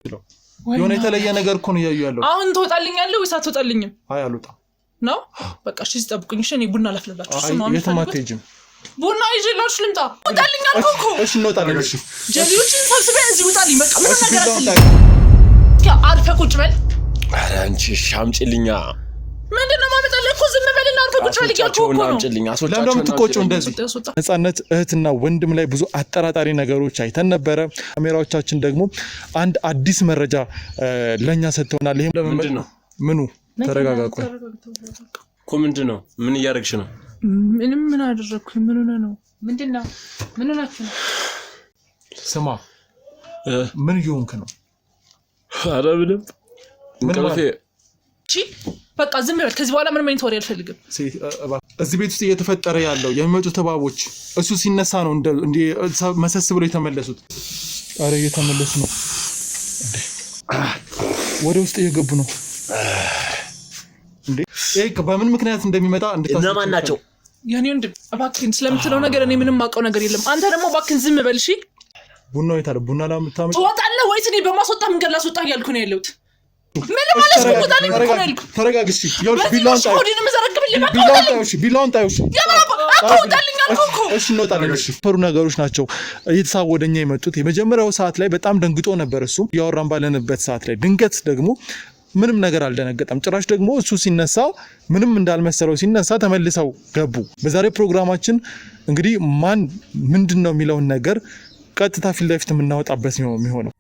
የሆነ የተለየ ነገር እኮ ነው ያያዩ አሁን ትወጣልኛለህ ወይስ አትወጣልኝም? አይ አልወጣም ነው በቃ እሺ ጠብቁኝ እሺ እኔ ቡና ላፍላላችሁ እሺ ነው የትማቴጅም ቡና ይዤላችሁ ልምጣ ወጣልኛል እኮ እሺ እንወጣለን እሺ ጀሪዎችን ሰብስበን እዚህ ውጣልኝ በቃ ምን ነገር አትልኝ አልፈ ቁጭ በል ኧረ አንቺ ሻምጪልኛ ምንድነው ማመጣለህ እኮ ዝም በልና አልፈ ቁጭ በል ይያልኩ እኮ ነው ለምን የምትቆጪው እንደዚህ ነፃነት እህትና ወንድም ላይ ብዙ አጠራጣሪ ነገሮች አይተን ነበረ ካሜራዎቻችን ደግሞ አንድ አዲስ መረጃ ለኛ ሰጥተውናል ይሄም ምንድነው ምኑ ተረጋጋቁ እኮ ምንድነው ምን እያደረግሽ ነው ምንም ምን አደረኩ ምን ሆነ ነው ምንድነው ምን ሆናችሁ ስማ ምን ይሆንክ ነው ኧረ ምንም እንቅልፌ እሺ በቃ ዝም በል ከዚህ በኋላ ምንም አይነት ወሬ አልፈልግም እዚህ ቤት ውስጥ እየተፈጠረ ያለው የሚመጡት ተባቦች እሱ ሲነሳ ነው እንዴ መሰስ ብሎ የተመለሱት አረ እየተመለሱ ነው ወደ ውስጥ እየገቡ ነው እንዴ በምን ምክንያት እንደሚመጣ እነማን ናቸው ያኔ ወንድም እባክህን ስለምትለው ነገር እኔ ምንም ማውቀው ነገር የለም አንተ ደግሞ እባክህን ዝም በል እሺ ቡናው የታለ ቡና ላምታመጣ ትወጣለህ ወይስ እኔ በማስወጣ መንገድ ላስወጣህ ያልኩ ነው ያለሁት ምን ማለት ነው ወጣልኝ እኮ ነው ያልኩ ተረጋግሽ ይኸውልሽ ቢላውን ጣዩ ቢላውን ጣዩ እሺ እንወጣለን እሺ ፈሩ ነገሮች ናቸው እየተሳቡ ወደኛ የመጡት የመጀመሪያው ሰዓት ላይ በጣም ደንግጦ ነበር እሱ ያወራን ባለንበት ሰዓት ላይ ድንገት ደግሞ ምንም ነገር አልደነገጠም ጭራሽ ደግሞ እሱ ሲነሳ ምንም እንዳልመሰለው ሲነሳ ተመልሰው ገቡ በዛሬ ፕሮግራማችን እንግዲህ ማን ምንድነው የሚለው ነገር ቀጥታ ፊት ለፊት የምናወጣበት ነው የሚሆነው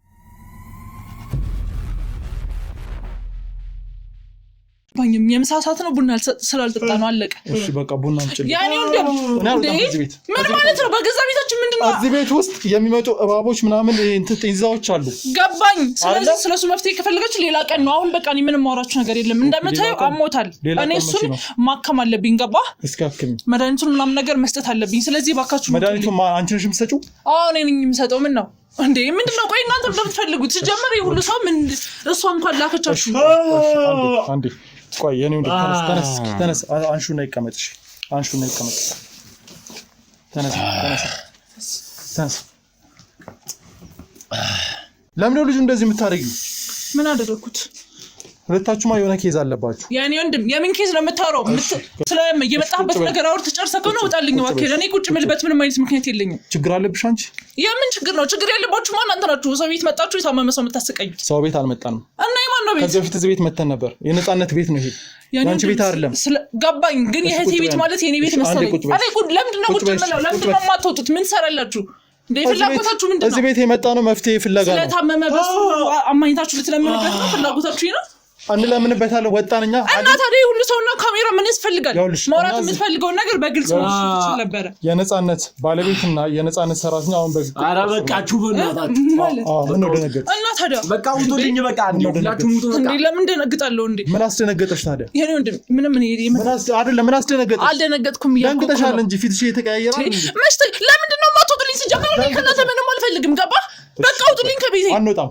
ባኝም የምሳሳት ነው ቡና ስላልጠጣ ነው አለቀ እሺ በቃ ቡና እንጭል ያኔ እንደም ምን ማለት ነው በገዛ ቤታችን ምንድነው እዚህ ቤት ውስጥ የሚመጡ እባቦች ምናምን እንትን አሉ ገባኝ ስለዚህ ስለሱ መፍትሄ ከፈለጋችሁ ሌላ ቀን ነው አሁን በቃ እኔ ምንም ማውራችሁ ነገር የለም እንደምታዩ አሞታል እኔ እሱን ማከም አለብኝ ገባ እስካከም መድኃኒቱን ምናምን ነገር መስጠት አለብኝ ስለዚህ ባካችሁ መድኃኒቱን አንቺ ነሽ የምትሰጪው አዎ እኔ ነኝ የምሰጠው ምን ነው እንዴ ምንድነው ቆይ እናንተ እንደምትፈልጉት ጀመረ ይሁሉ ሰው ምን እሷ እንኳን ላከቻችሁ አንዴ ቆይ የኔው ተነስ አንሹና ይቀመጥሽ አንሹና ይቀመጥ ተነስ ለምን ልጅ እንደዚህ የምታረጊው ምን አደረኩት ሁለታችሁማ የሆነ ኬዝ አለባችሁ ያኔ ወንድም የምን ኬዝ ነው የምታወራው ስለምን የመጣህበት ነገር አውር ተጨርሰከው ነው ወጣልኝ ዋከለ እኔ ቁጭ ምልበት ምንም አይነት ምክንያት የለኝም ችግር አለብሽ አንቺ የምን ችግር ነው ችግር ያለባችሁ ማን አንተ ናችሁ ሰው ቤት መጣችሁ የታመመ ሰው የምታስቀዩት ሰው ቤት አልመጣንም እና የማን ነው ቤት ከዚህ በፊት እዚህ ቤት መተን ነበር የነፃነት ቤት ነው ይሄ ያንቺ ቤት አይደለም ገባኝ ግን የህቴ ቤት ማለት የኔ ቤት መሰለኝ አሬ ለምንድን ነው ቁጭ ምለው ለምንድን ነው የማትወጡት ምን ሰራላችሁ ፍላጎታችሁ ምንድነው እዚህ ቤት የመጣ ነው መፍትሄ ፍለጋ ነው ስለታመመ በሱ አማኝታችሁ ልትለምኑበት ነው ፍላጎታችሁ ነው አንለምንበታለን ወጣንኛ እና ታዲያ ሁሉ ሰውና ካሜራ ምን ያስፈልጋል ማውራት የምትፈልገው ነገር በግልጽ ነው ነበር የነፃነት ባለቤትና የነፃነት ሰራተኛ አሁን በዚህ ኧረ በቃችሁ በእናታችሁ ምን ነው ደነገጥ እና ታዲያ በቃ ውጡልኝ በቃ ሁላችሁም ውጡ በቃ ለምን ደነግጣለሁ እንዴ ምን አስደነገጠሽ ታዲያ የኔ ወንድም ምንም አይደለም ምን አስደነገጠሽ አልደነገጥኩም ይያልኩ ደንግጠሻል እንጂ ፊትሽ የተቀያየረ መሽተ ለምንድን ነው ማትወጡልኝ ሲጀመር እኔ ከእናንተ ምንም አልፈልግም ገባ በቃ ውጡልኝ ከቤቴ አንወጣም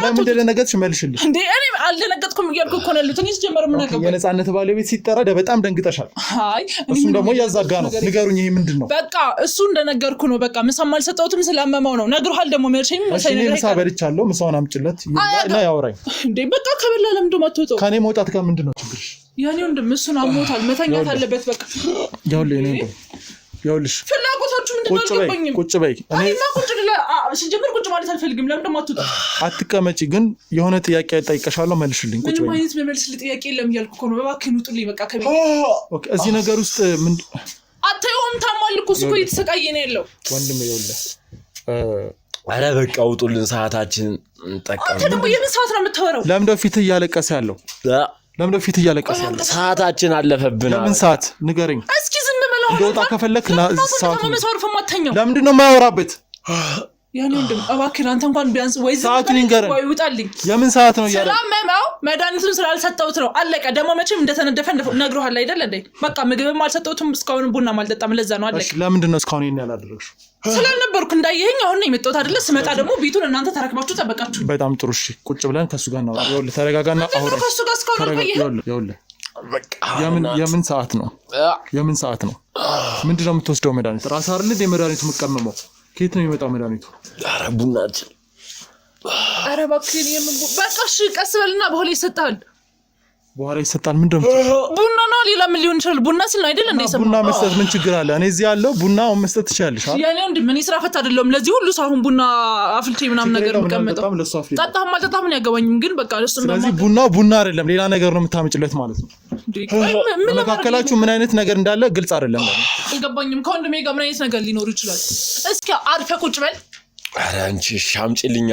ለምን ደነገጥሽ መልሽልኝ እንዴ እኔ አልደነገጥኩም ይያልኩ እኮ ነው ያሉት እኔ ሲጀመር ምን አገባኝ የነፃነት ባለቤት ሲጠራ በጣም ደንግጠሻል አይ እሱም ደግሞ ያዛጋ ነው ንገሩኝ ይሄ ምንድነው በቃ እሱ እንደነገርኩ ነው በቃ ምሳም አልሰጠውትም ስለማማው ነው ነግሮሃል ደግሞ መልሽኝ መሰለኝ ነገር ምሳ በልቻለሁ ምሳውን አምጭለት እና ያወራኝ እንዴ በቃ ከበላ ለምን ደሞ አትወጣው ከኔ መውጣት ጋር ምንድነው ችግርሽ ያኔ ወንድም እሱን አሞታል መተኛት አለበት በቃ ያውልሽ ፍላጎታችሁ ምንድነው አልገባኝም ቁጭ በይ እኔማ ቁጭ ሲጀምር ቁጭ ማለት አልፈልግም ለምን ደሞ አትወጣው አትቀመጪ ግን የሆነ ጥያቄ ጠይቀሻለሁ መልሽልኝ ቁጭ በይ ምንም አይነት በመልስል ጥያቄ የለም እያልኩ እኮ ነው እባክህን ውጡልኝ በቃ ከቤት ኦኬ እዚህ ነገር ውስጥ ምን አታየውም ታሟል እኮ እሱ እኮ እየተሰቃየ ነው ያለው ወንድም ይኸውልህ ኧረ በቃ ውጡልን ሰዓታችንን እንጠቀም አንተ ደግሞ የምን ሰዓት ነው የምታወራው ለምንድነው ፊት እያለቀሰ ያለው ለምንድነው ፊት እያለቀሰ ያለው ሰዓታችን አለፈብን ለምን ሰዓት ንገረኝ እስኪ ዝም በለው እንደወጣ ከፈለክና ሰዓት ተመሰወርፈ ማተኛው ለምንድነው የማያወራበት ያኔ ወንድም እባክህ አንተ እንኳን ቢያንስ ወይ ሰዓቱን ይንገረን ወይ ውጣልኝ የምን ሰዓት ነው ያለው ስለማማው መድኃኒቱን ስላልሰጠሁት ነው አለቀ ደግሞ መቼም እንደተነደፈ ነግሮሃል አይደል እንዴ በቃ ምግብም አልሰጠሁትም እስካሁን ቡናም አልጠጣም ለዛ ነው አለቀ ለምንድነው እስካሁን ይሄን ያላደረግሽ ስለነበርኩ እንዳየኸኝ አሁን ነው የመጣሁት አይደለ ስመጣ ደግሞ ቤቱን እናንተ ተረክባችሁ ተበቃችሁ በጣም ጥሩ እሺ ቁጭ ብለን ከሱ ጋር ነው ይኸውልህ ተረጋጋና አውራ ከሱ ጋር እስካሁን ይኸውልህ የምን ሰዓት ነው ምንድነው የምትወስደው መድኃኒት ራስ አይደል እንደ መድኃኒቱ የምትቀመመው ከየት ነው የሚመጣው መድኃኒቱ ኧረ ቡናችን ኧረ እባክህ በቃ እሺ ቀስ በልና በኋላ ይሰጣል በኋላ ይሰጣል ምንድነው ቡና ነው ሌላ ምን ሊሆን ይችላል ቡና ስል አይደል እንደ ሰማ ቡና መስጠት ምን ችግር አለ እኔ እዚህ ያለው ቡናውን መስጠት ትችያለሽ አይደል ያኔ እንዴ ምን ስራ ፈታ አይደለም ለዚህ ሁሉ ሰው አሁን ቡና አፍልቼ ምናምን ነገር መቀመጠው ጠጣም አልጠጣም ነው ያገባኝም ግን በቃ ለሱ ነው ስለዚህ ቡና አይደለም ሌላ ነገር ነው የምታመጭለት ማለት ነው መካከላችሁ ምን አይነት ነገር እንዳለ ግልጽ አይደለም አልገባኝም ከወንድሜ ጋር ምን አይነት ነገር ሊኖር ይችላል እስኪ አርፈ ቁጭ በል ኧረ አንቺ ሻምጪልኛ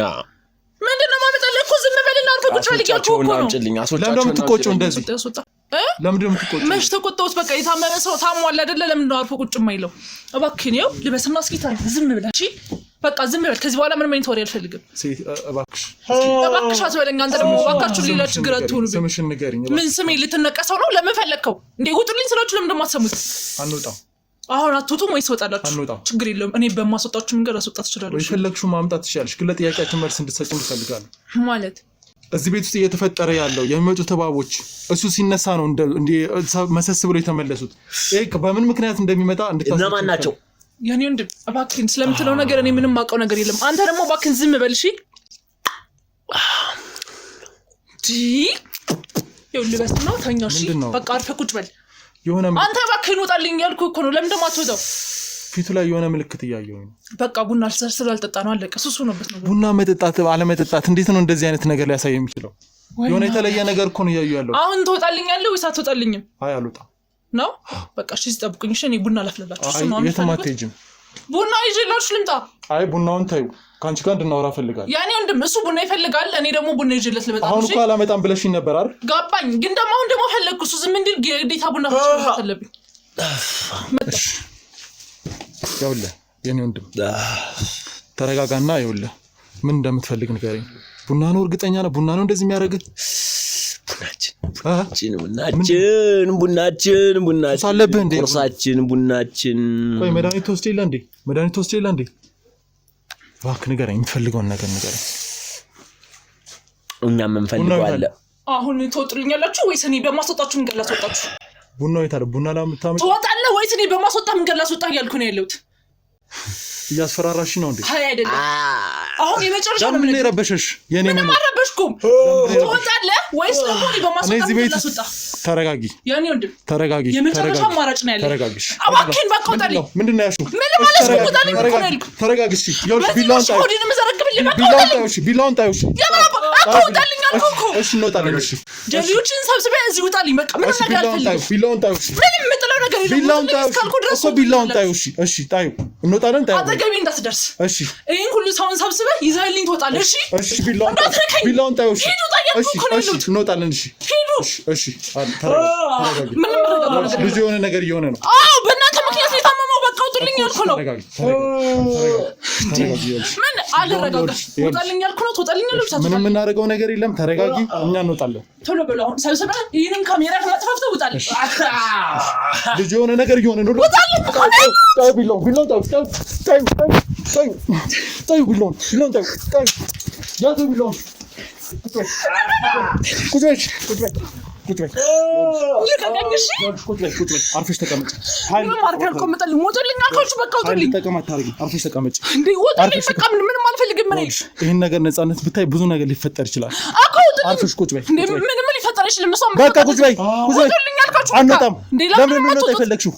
ምንድነው ማመጣለህ እኮ ዝም በልና አርፈ ቁጭ በል ይያልኩ እኮ ነው ለምን የምትቆጪው እንደዚህ ለምን የምትቆጪው መች ተቆጣውስ በቃ የታመመ ሰው ታሟል አይደለ ለምን ነው አርፈ ቁጭ የማይለው እባክህ ነው ልበስና እስኪ ዝም ብለህ እሺ በቃ ዝም በል ከዚህ በኋላ ምንም አይነት ወሬ አልፈልግም እባክሽ አትበለኝ አንተ ደግሞ እባካችሁ ሌላ ችግር አትሆኑብኝ ስምሽን ንገሪኝ ምን ስሜ ልትነቀሰው ነው ለምን ፈለከው እንዴ ውጡልኝ ስላችሁ ለምን እንደማትሰሙት አንወጣም አሁን አትወጡም ወይስ ወጣላችሁ ችግር የለውም እኔ በማስወጣችሁ መንገድ አስወጣት እችላለሁ ወይ ፈለግሽው ማምጣት ትችያለሽ ግን ለጥያቄያችን መልስ እንድትሰጪኝ እፈልጋለሁ ማለት እዚህ ቤት ውስጥ እየተፈጠረ ያለው የሚመጡ ተባቦች እሱ ሲነሳ ነው እንደ መሰስ ብሎ የተመለሱት ይሄ በምን ምክንያት እንደሚመጣ እንድታስቡ እነማን ናቸው ያኔ እንዴ እባክህን ስለምትለው ነገር እኔ ምንም ማውቀው ነገር የለም አንተ ደግሞ እባክህን ዝም በል እሺ ይኸውልህ ነው ተኛው እሺ በቃ አርፈህ ቁጭ በል የሆነ አንተ እባክህን ውጣልኝ ያልኩህ እኮ ነው ለምን እንደማትወጣው ፊቱ ላይ የሆነ ምልክት እያየሁ ነው በቃ ቡና ስላልጠጣ ነው አለቀ ሱሱ ነውበት ነው ቡና መጠጣት አለመጠጣት እንዴት ነው እንደዚህ አይነት ነገር ሊያሳይ የሚችለው የሆነ የተለየ ነገር እኮ ነው እያየሁ ያለው አሁን ትወጣልኛለህ ወይስ አትወጣልኝም አይ አልወጣም ነው በቃ እሺ ጠብቁኝ እሺ እኔ ቡና ላፍላላችሁ እሱ ነው የትም አትሄጂም ቡና ይዤላችሁ ልምጣ አይ ቡናውን ታዩ ካንቺ ጋር እንድናወራ ፈልጋለሁ ያኔ ወንድም እሱ ቡና ይፈልጋል እኔ ደግሞ ቡና ይዤለት ልመጣ አሁን እኮ አላመጣም ብለሽኝ ነበር አይደል ገባኝ ግን ደግሞ ፈለግኩ እሱ ዝም እንዲል ግዴታ ቡና ፈለብኝ መጣ ያውልህ የኔ ወንድም ተረጋጋና ይኸውልህ ምን እንደምትፈልግ ንገረኝ ቡና ነው እርግጠኛ ነህ ቡና ነው እንደዚህ የሚያደርግህ ቡናችን ሳለብህ እንዴ ቡናችን ቆይ መድኃኒት ወስደህ እንዴ እባክህ ንገረኝ የምትፈልገውን ነገር ንገረኝ እኛም እንፈልገው አለ አሁን ትወጡልኛላችሁ ወይስ እኔ በማስወጣችሁ መንገድ ላስወጣችሁ ቡናው የታለ ቡና ላምታመጭ ትወጣለህ ወይስ እኔ በማስወጣ መንገድ ላስወጣ እያልኩ ነው ያለሁት እያስፈራራሽ ነው እንዴ አይ አይደለም አሁን የመጨረሻ ነው ምን ይረበሽሽ የኔ ምን አረበሽኩም ትወጣለህ ወይስ ደግሞ እኔ በማስወጣ መንገድ ላስወጣ ተረጋጊ ያኔ ወንድም ተረጋጊ የመጨረሻ አማራጭ ነው ያለው ተረጋጊሽ አባክን በቃ ወጣልኝ ምንድነው ያልሽው ምን ማለት ነው ወጣልኝ እኮ ነው ያልኩት ተረጋጊ እሺ ይኸውልሽ ቢላውን ጣዩ ወዲን መዘረግብልኝ በቃ ቢላውን ጣዩ እሺ ወጣልኝ አልኩ እሺ እንወጣለን እሺ ጀሊዎችን ሰብስበህ እዚህ ውጣልኝ በቃ ምን ነገር አልፈልግም ቢላውን ጣዩ እሺ ምንም የምጥለው ነገር የለም ቢላውን ጣዩ እኮ ቢላውን ጣዩ እሺ ጣዩ እንወጣለን ጣዩ አጠገቤ እንዳትደርስ እሺ ይሄን ሁሉ ሰውን ሰብስበህ ይዘህልኝ ትወጣለህ እሺ ቢላውን ጣዩ እሺ እሺ እንወጣለን እሺ እሺ ተረጋጊ ልጅ የሆነ ነገር እየሆነ ነው አዎ በእናንተ ምክንያት የታመመው በቃ ውጡልኝ ያልኩ ነው ምን አልረጋጋሽ ውጣልኝ ያልኩ ነው ትወጣልኛለሽ ምንም የምናደርገው ነገር የለም ተረጋጊ እኛ እንወጣለን ቶሎ ብለው አሁን ሰብስበህ ይሄንን ካሜራ ከማጥፋፍተው ውጣልኝ ልጅ የሆነ ነገር እየሆነ ነው ውጣልኝ ጣዩ ቢላውን ጣዩ ቢላውን ጣዩ ያዙ ቢላውን ቁጭ በይ አርፈሽ ተቀመጭ ምንም አርፈሽ ተቀመጥ ሞቶልኝ አልኩሽ በቃ ውጡልኝ አርፈሽ ተቀመጭ እንዴ ውጡልኝ በቃ ምንም አልፈልግም እኔ ይሄን ነገር ነፃነት ብታይ ብዙ ነገር ሊፈጠር ይችላል አርፈሽ ቁጭ በይ እንዴ ምንም ሊፈጠር ይችላል እሷ በቃ ቁጭ በይ አንወጣም ለምን ነው የፈለግሽው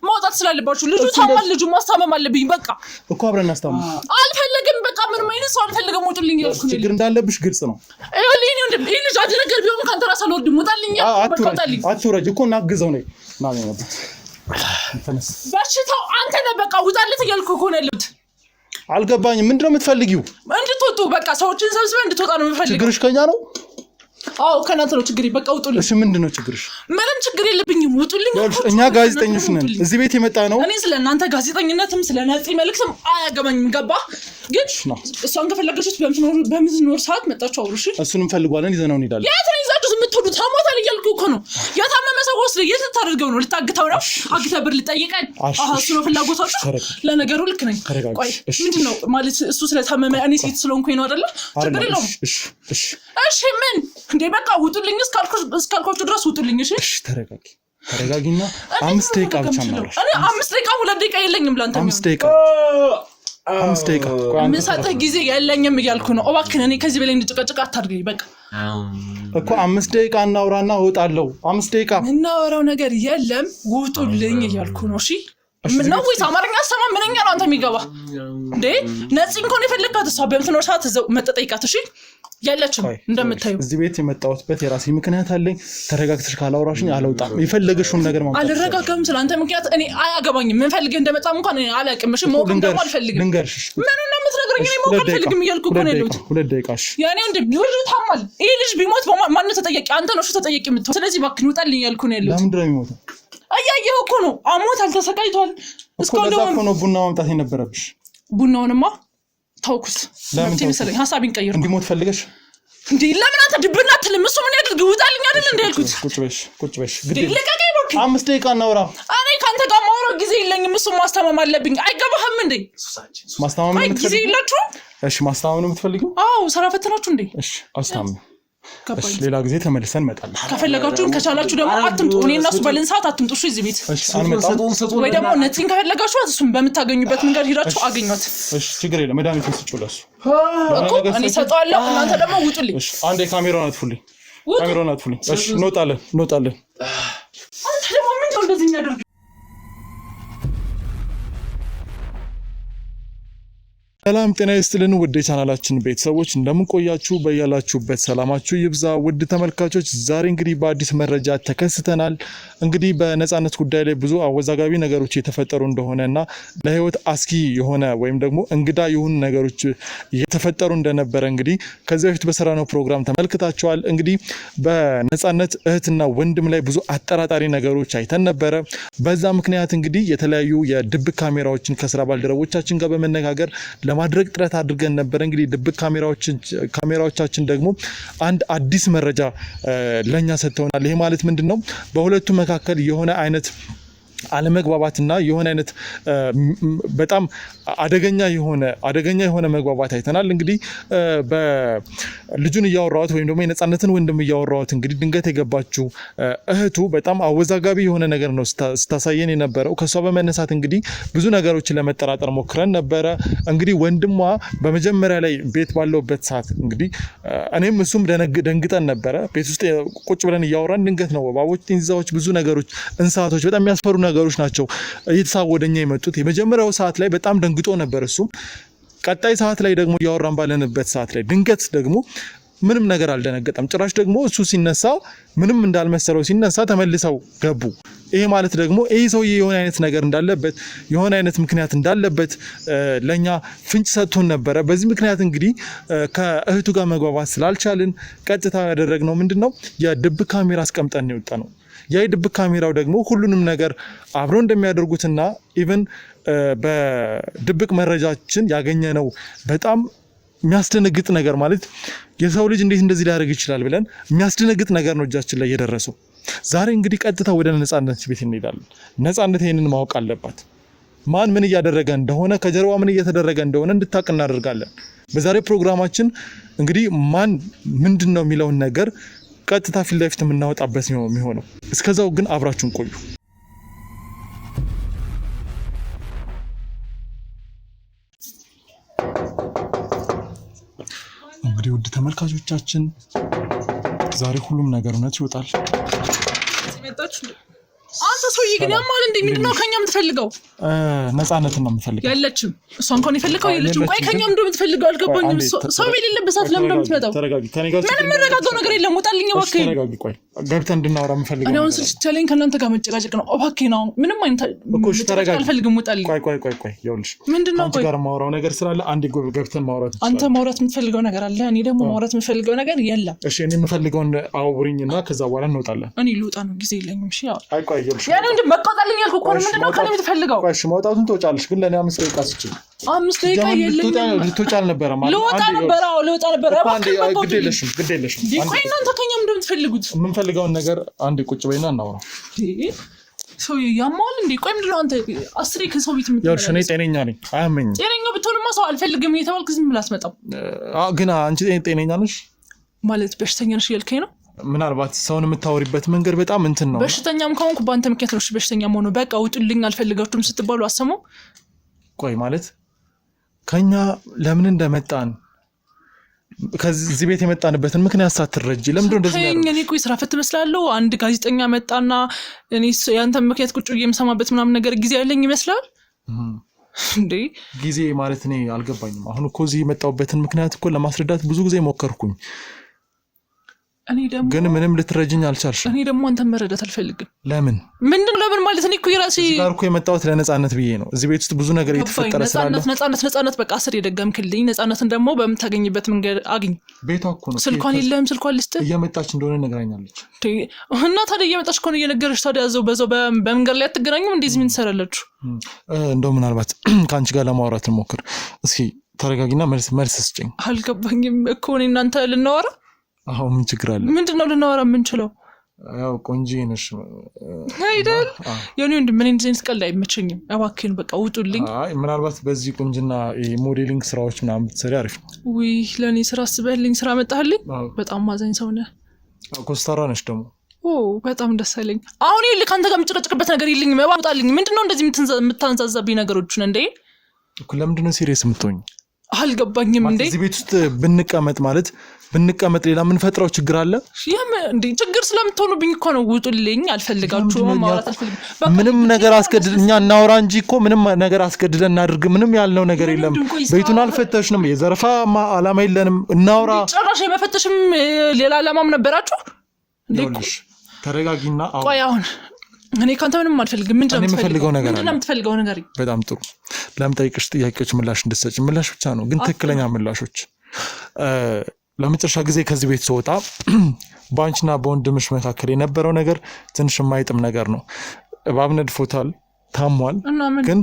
ማውጣት ስላለባችሁ ልጁ ታማል ልጁ ማስታመም አለብኝ በቃ እኮ አብረን እናስታመም አልፈልግም በቃ ምንም አይነት ሰው አልፈልግም ውጡልኝ ያልኩ ነው ችግር እንዳለብሽ ግልጽ ነው ይኸውልኝ ወንድም ይሄ ልጅ አንድ ነገር ቢሆን ካንተ ራስ አልወርድም ውጣልኝ በቃ ውጣልኝ አትውረጅ እኮ እናግዘው ነው ማለት ነው ተነስ በሽታው አንተ ነህ በቃ ውጣለት እያልኩ እኮ ነው ያለሁት አልገባኝም ምንድነው የምትፈልጊው እንድትወጡ በቃ ሰዎችን ሰብስበህ እንድትወጣ ነው የምፈልገው ችግርሽ ከኛ ነው አዎ ከናንተ ነው ችግሬ በቃ ውጡልኝ እሺ ምንድነው ችግርሽ ምንም ችግር የለብኝም ውጡልኝ እኛ ጋዜጠኞች ነን እዚህ ቤት የመጣ ነው እኔ ስለናንተ ጋዜጠኝነትም ስለነጽ መልክም አያገባኝም ገባ ግን እሷን ከፈለገችት በምትኖር ሰዓት መጣችሁ አውሩሽ እሱንም ፈልጓለን ይዘነው እንሄዳለን የት ነው ይዛችሁ የምትወዱት ታሟታል እያልኩ እኮ ነው የታመመ ሰው ወስደህ የት ታደርገው ነው ልታግተው ነው አግተህ ብር ልጠይቀኝ እሱ ነው ፍላጎታችሁ ለነገሩ ልክ ነኝ ቆይ ምንድነው ማለት እሱ ስለታመመ እኔ ሴት ስለሆንኩኝ ነው አይደለ ችግር የለውም እሺ ምን እንዴ በቃ ውጡልኝ እስካልኳችሁ ድረስ ውጡልኝ እሺ ተረጋጊና 5 ደቂቃ ብቻ እናውራ እኔ 5 ደቂቃ 2 ደቂቃ የለኝም ላንተ 5 ደቂቃ 5 ደቂቃ ምሳጠህ ጊዜ ያለኝም እያልኩ ነው እባክህ እኔ ከዚህ በላይ እንድጨቀጨቅ አታድርገኝ በቃ እኮ 5 ደቂቃ እናውራና እወጣለሁ 5 ደቂቃ እናወራው ነገር የለም ውጡልኝ እያልኩ ነው እሺ ምነው ወይስ አማርኛ አሰማ ምንኛ ነው አንተ የሚገባ እንዴ ነጽን ኮን የፈለካት እሷ በእንትኖር ሰዓት መጠጠይቃት እሺ ያለችም እንደምታዩ እዚህ ቤት የመጣሁበት የራሴ ምክንያት አለኝ ተረጋግተሽ ካላወራሽኝ አልወጣም የፈለገሽውን ነገር ማለት አልረጋጋም ስላንተ ምክንያት እኔ አያገባኝም ምን ፈልገህ እንደመጣም እንኳን እኔ አላውቅም እሺ ሞቅ እንደማ አልፈልግም ልንገርሽ ምን ነው የምትነግረኝ እኔ ሞቅ አልፈልግም እያልኩ እኮ ነው ያለሁት 2 ደቂቃሽ ያኔ እንደ ልጅ ታማል ይሄ ልጅ ቢሞት ማን ነው ተጠያቂ አንተ ነው እሺ ተጠያቂ የምትሆን ስለዚህ ባክህ ውጣልኝ እያልኩ ነው ያለሁት ለምን ድረም ይሞት አያየው እኮ ነው አሞታል ተሰቃይቷል እስካሁን ነው ቡና ማምጣት የነበረብሽ ቡናውንማ ታውኩት ለምን መሰለኝ ሐሳቤን ቀይር እንዲሞት ፈልገሽ እንዴ ለምን አንተ ድብና አትልም እሱ ምን ያድርግ ውጣልኝ አይደል እንዴ ያልኩት ቁጭ በሽ ግዴ ለቀቀኝ ባክ 5 ደቂቃ እናውራ እኔ ካንተ ጋር ማውራት ጊዜ የለኝም እሱ ማስተማም አለብኝ አይገባህም እንዴ ማስተማም ነው ጊዜ የላችሁ እሺ ማስተማም ነው የምትፈልጊው አዎ ሰራ ፈተናችሁ እንዴ እሺ አስተማም እሺ ሌላ ጊዜ ተመልሰን መጣለን ከፈለጋችሁ ከቻላችሁ ደግሞ አትምጡ እኔ እና እሱ ባልን ሰዓት አትምጡ እሺ እዚህ ቤት እሺ አንመጣም ወይ ደግሞ ነፂን ከፈለጋችሁ እሱን በምታገኙበት መንገድ ሄዳችሁ አገኙት እሺ ችግር የለም መድኃኒቱን ስጭውለሱ እኮ እኔ ሰጣለሁ እናንተ ደግሞ ውጡልኝ እሺ አንዴ ካሜራውን አጥፉልኝ እሺ እንወጣለን አንተ ደግሞ ምን ነው እንደዚህ የሚያደርግ ሰላም ጤና ይስጥልን ውድ ቻናላችን ቤተሰቦች እንደምን ቆያችሁ በያላችሁበት ሰላማችሁ ይብዛ ውድ ተመልካቾች ዛሬ እንግዲህ በአዲስ መረጃ ተከስተናል እንግዲህ በነጻነት ጉዳይ ላይ ብዙ አወዛጋቢ ነገሮች የተፈጠሩ እንደሆነና ለህይወት አስኪ የሆነ ወይም ደግሞ እንግዳ የሆኑ ነገሮች የተፈጠሩ እንደነበረ እንግዲህ ከዚህ በፊት በሰራነው ፕሮግራም ተመልክታችኋል እንግዲህ በነጻነት እህትና ወንድም ላይ ብዙ አጠራጣሪ ነገሮች አይተን ነበረ በዛ ምክንያት እንግዲህ የተለያዩ የድብቅ ካሜራዎችን ከስራ ባልደረቦቻችን ጋር በመነጋገር ለማድረግ ጥረት አድርገን ነበር እንግዲህ ድብቅ ካሜራዎቻችን ደግሞ አንድ አዲስ መረጃ ለኛ ሰጥተውናል ይሄ ማለት ምንድነው በሁለቱ መካከል የሆነ አይነት አለመግባባትና የሆነ አይነት በጣም አደገኛ የሆነ መግባባት አይተናል እንግዲህ በልጁን ያወራውት ወይም ደግሞ የነጻነትን ወንድም ያወራውት እንግዲህ ድንገት የገባችው እህቱ በጣም አወዛጋቢ የሆነ ነገር ነው ስታሳየን የነበረው ከሷ በመነሳት እንግዲህ ብዙ ነገሮችን ለመጠራጠር ሞክረን ነበረ እንግዲህ ወንድሟ በመጀመሪያ ላይ ቤት ባለውበት ሰዓት እንግዲህ እኔም እሱም ደንግጠን ነበረ ቤት ውስጥ ቁጭ ብለን ያወራን ድንገት ነው ባቦች እንዛዎች ብዙ ነገሮች እንሳቶች በጣም የሚያስፈሩ ነገሮች ናቸው እየተሳወደኛ የመጡት የመጀመሪያው ሰዓት ላይ በጣም ደንግጦ ነበር እሱ ቀጣይ ሰዓት ላይ ደግሞ ያወራን ባለንበት ሰዓት ላይ ድንገት ደግሞ ምንም ነገር አልደነገጠም ጭራሽ ደግሞ እሱ ሲነሳ ምንም እንዳልመሰለው ሲነሳ ተመልሰው ገቡ ይሄ ማለት ደግሞ ይሄ ሰውዬ የሆነ አይነት ነገር እንዳለበት የሆነ አይነት ምክንያት እንዳለበት ለኛ ፍንጭ ሰጥቶን ነበረ በዚህ ምክንያት እንግዲህ ከእህቱ ጋር መግባባት ስላልቻልን ቀጥታ ያደረግነው ምንድነው የድብቅ ካሜራ አስቀምጠን ነው የወጣነው የድብቅ ካሜራው ደግሞ ሁሉንም ነገር አብሮ እንደሚያደርጉትና ኢቭን በድብቅ መረጃችን ያገኘነው በጣም የሚያስደነግጥ ነገር ማለት የሰው ልጅ እንዴት እንደዚህ ሊያደርግ ይችላል ብለን የሚያስደነግጥ ነገር ነው እጃችን ላይ የደረሰው ዛሬ እንግዲህ ቀጥታ ወደ ነጻነት ቤት እንሄዳለን ነጻነት ይሄንን ማወቅ አለባት ማን ምን እያደረገ እንደሆነ ከጀርባ ምን እየተደረገ እንደሆነ እንድታውቅ እናደርጋለን በዛሬ ፕሮግራማችን እንግዲህ ማን ምንድነው የሚለውን ነገር ቀጥታ ፊት ለፊት የምናወጣበት ነው የሚሆነው እስከዛው ግን አብራችሁን ቆዩ እንግዲህ ውድ ተመልካቾቻችን ዛሬ ሁሉም ነገር እውነት ይወጣል አንተ ሰውዬ ግን ያማል እንዴ ምንድነው ከኛ የምትፈልገው ነጻነትን ነው የምፈልገው ያለችም እሷ እንኳን ይፈልገው የለችም ቆይ ከኛ ምንድነው የምትፈልገው አልገባኝም ሰው የሌለበት ሰዓት ለምን እንደምትመጣው ተረጋጊ ከኔ ጋር ምንም መረጋጋው ነገር የለም ውጣልኝ እባክህ ተረጋጊ ቆይ ገብተን እንድናወራ የምፈልገው እኔ አሁን ስልችለኝ ከእናንተ ጋር መጨቃጨቅ ነው እባክህ ነው ምንም አይነት አልፈልግም ውጣልኝ ቆይ ይኸውልሽ ምንድነው አንቺ ጋር ማወራው ነገር ስላለ አንዴ ገብተን ማውራት አንተ ማውራት የምትፈልገው ነገር አለ እኔ ደግሞ ማውራት የምፈልገው ነገር የለም እሺ እኔ የምፈልገውን አውሪኝና ከዛ በኋላ እንወጣለን እኔ ልውጣ ነው ጊዜ የለኝም እሺ አይ ቆይ ይኸውልሽ ያኔ እንደ መቆጣልኝ ያልኩ እኮ ነው ምንድነው ከኔ የምትፈልገው ቆይ እሺ ማውጣቱን ትወጫለሽ ግን ለኔ 5 ደቂቃ ስጭኝ 5 ደቂቃ የለኝም ልትወጪ አልነበረ ማለት ልወጣ ነበር ግድ የለሽም ቆይ እናንተ ከኛ ምንድነው የምትፈልጉት የምንፈልገውን ነገር አንዴ ቁጭ በይና እናውራ ሰው ያማል እንዴ ቆይ ምንድነው አንተ አስሬ ከሰው ቤት ያልሽ እኔ ጤነኛ ነኝ አያመኝም ጤነኛ ብትሆንማ ሰው አልፈልግም እየተባልክ ዝም ብለህ አትመጣም ግን አንቺ ጤነኛ ነሽ ማለት በሽተኛ ነሽ እያልከኝ ነው ምናልባት ሰውን የምታወሪበት መንገድ በጣም እንትን ነው በሽተኛም ከሆንኩ በአንተ ምክንያት ነው በሽተኛ መሆኑ በቃ ውጡልኝ አልፈልጋችሁም ስትባሉ አሰማው ቆይ ማለት ከኛ ለምን እንደመጣን ከዚህ ቤት የመጣንበትን ምክንያት ሳትረጂ ለምን እንደዚህ ያለው እኔ ቆይ ስራ ፈት መስላለሁ አንድ ጋዜጠኛ መጣና እኔ ያንተ ምክንያት ቁጭ ብዬ የምሰማበት ምናምን ነገር ጊዜ ያለኝ ይመስላል እንዴ ጊዜ ማለት እኔ አልገባኝም አሁን እኮ እዚህ የመጣሁበትን ምክንያት እኮ ለማስረዳት ብዙ ጊዜ ሞከርኩኝ እኔ ደግሞ ግን ምንም ልትረጅኝ አልቻልሽ እኔ ደግሞ አንተ መረዳት አልፈልግም ለምን ለምን ማለት እኔ እኮ የራሴ ጋር እኮ የመጣሁት ለነጻነት ብዬ ነው እዚህ ቤት ውስጥ ብዙ ነገር እየተፈጠረ ስላለ ነጻነት በቃ አስር የደገምክልኝ ነጻነትን ደግሞ በምታገኝበት መንገድ አግኝ ቤቷ እኮ ነው ስልኳን የለም ስልኳን ልስጥ እየመጣች እንደሆነ ነግራኛለች እና ታዲያ እየመጣች እኮ ነው እየነገረች ታዲያ በዛው በመንገድ ላይ አትገናኙም እንደዚህ ምን ትሰራላችሁ እንደው ምናልባት ከአንቺ ጋር ለማውራት እንሞክር እስኪ ተረጋጊና መልስ ስጭኝ አልገባኝም እኮ እኔ እናንተ ልናወራ አሁን ምን ችግር አለ ምንድነው ልናወራ የምንችለው ያው ቆንጆ ነሽ አይደል የኔ ምን እንደዚህ ቀልድ አይመቸኝም እባክህን በቃ ውጡልኝ አይ ምናልባት በዚህ ቁንጅና ሞዴሊንግ ስራዎች ምናምን ብትሰሪ አሪፍ ነው ውይ ለኔ ስራ አስበህልኝ ስራ መጣህልኝ በጣም ማዘኝ ሰው ነህ ኮስታራ ነሽ ደግሞ በጣም ደስ አለኝ አሁን ይልህ ካንተ ጋር የምጨቀጭቅበት ነገር የለኝም መባውጣልኝ ምንድነው እንደዚህ የምታንዛዛብኝ ነገሮችን እንዴ እኮ ለምንድነው ሲሪየስ የምትሆኝ አልገባኝም እንዴ እዚህ ቤት ውስጥ ብንቀመጥ ሌላ ምን ፈጥራው ችግር አለ እንዴ ችግር ስለምትሆኑብኝ እኮ ነው ውጡልኝ አልፈልጋችሁም ማውራት አልፈልግም ምንም ነገር አስገድደኛ እናውራ እንጂ እኮ ምንም ነገር አስገድደን እናድርግ ምንም ያልነው ነገር የለም ቤቱን አልፈተሽንም የዘርፋ አላማ የለንም እናውራ ጭራሽ የመፈተሽም ሌላ አላማም ነበራችሁ እንዴ ተረጋጊና ቆይ አሁን እኔ ካንተ ምንም አልፈልግም ምንድነው የምትፈልገው ነገር በጣም ጥሩ ለምጠይቅሽ ጥያቄዎች ምላሽ እንድትሰጪ ምላሽ ብቻ ነው ግን ትክክለኛ ምላሾች ለመጨረሻ ጊዜ ከዚህ ቤት ስወጣ ባንቺና በወንድምሽ መካከል የነበረው ነገር ትንሽ የማይጥም ነገር ነው እባብ ነድፎታል ታሟል ግን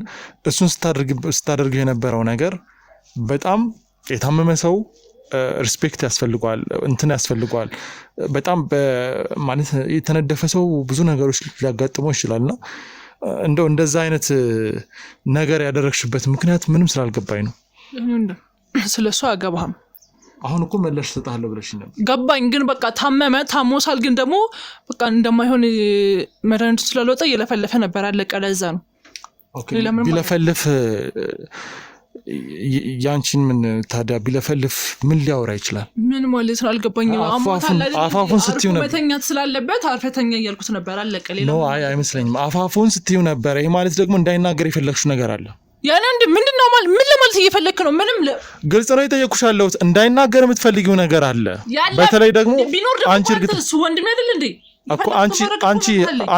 እሱን ስታደርግ የነበረው ነገር በጣም የታመመ ሰው ሪስፔክት ያስፈልጋል እንትን ያስፈልጋል በጣም ማለት የተነደፈ ሰው ብዙ ነገሮች ሊያጋጥመው ይችላልና እንደዛ አይነት ነገር ያደረግሽበት ምክንያት ምንም ስላልገባኝ ነው ስለሱ አገባህም አሁን እኮ መለሽ ተጣለው ብለሽ ነበር ገባኝ ግን በቃ ታሞሳል ግን ደግሞ በቃ እንደማይሆን መድኃኒቱ ስላልወጣ እየለፈለፈ ነበር አለቀ ለዛ ነው ኦኬ ቢለፈልፍ ያንቺን ምን ታዲያ ቢለፈልፍ ምን ሊያወራ ይችላል ምን ማለት ነው አልገባኝም አፋፉን ስትዩ ነበር መተኛት ስላለበት አርፈተኛ እያልኩት ነበር አለቀ ሌላ ነው አይመስለኝም አፋፉን ስትዩ ነበር ይሄ ማለት ደግሞ እንዳይናገር የፈለግሽው ነገር አለ ያኔ ምንድነው ማለት ምን ለማለት እየፈለክ ነው ምንም ግልጽ ነው የጠየኩሻለሁ እንዳይናገር የምትፈልጊው ነገር አለ በተለይ ደግሞ አንቺ እርግጥ ወንድም አይደል እንዴ እኮ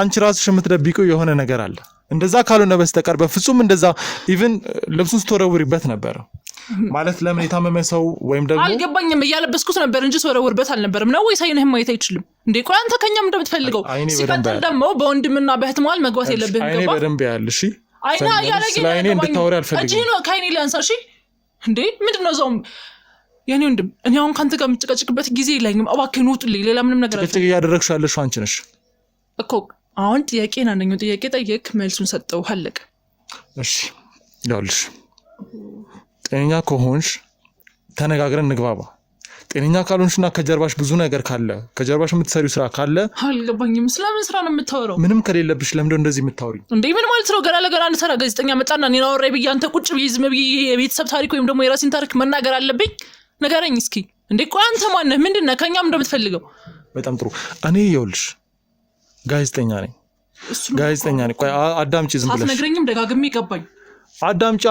አንቺ ራስሽ የምትደብቂው የሆነ ነገር አለ እንደዛ ካልሆነ በስተቀር በፍጹም እንደዛ ኢቭን ልብሱን ስትወረውሪበት ነበር ማለት ለምን የታመመ ሰው ወይም ደግሞ አልገባኝም እያለበስኩት ነበር እንጂ ስትወረውሪበት አልነበረም ነው ወይስ አይነህም ማየት አይችልም እንዴ ቆይ አንተ ከኛም እንደምትፈልገው ሲቀጥል ደግሞ በወንድምና በእህት መሃል መግባት የለብህም ገባ አይኔ በደንብ ያያል እሺ አይና ያለኝ ስለአይኔ እንድታወሪ አልፈልግም እጂ ነው ከአይኔ ሊያንሳ እሺ እንዴ ምንድነው ዘውም የኔ ወንድም እኔ አሁን ካንተ ጋር የምትጨቀጭቅበት ጊዜ የለኝም እባክህ ውጡልኝ ሌላ ምንም ነገር ጭቅጭቅ እያደረግሽ ያለሽ አንቺ ነሽ እኮ አሁን ጥያቄን አንደኛው ጥያቄ ጠየቅ መልሱን ሰጠው አለቀ እሺ ያልሽ ጤነኛ ከሆንሽ ተነጋግረን እንግባባ ጤነኛ ካልሆንሽና ከጀርባሽ ብዙ ነገር ካለ ከጀርባሽ የምትሰሪው ስራ ካለ አልገባኝም ስለምን ስራ ነው የምታወራው ምንም ከሌለብሽ ለምን እንደዚህ የምታወሪው እንዴ ምን ማለት ነው ገና ለገና አንተ ሰራ ጋዜጠኛ መጣና እኔ ነው አወራይ ብዬ አንተ ቁጭ ብዬ ዝም ብዬ የቤተሰብ ታሪክ ወይም ደግሞ የራሴን ታሪክ መናገር አለብኝ ነገረኝ እስኪ እንዴ ቆይ አንተ ማን ነህ ምንድነው ከኛም እንደምትፈልገው በጣም ጥሩ እኔ ይኸውልሽ ጋዜጠኛ ነኝ ቆይ አዳምጪ ዝም ብለሽ አትነግረኝም ደጋግሜ ይገባኝ አዳምጪ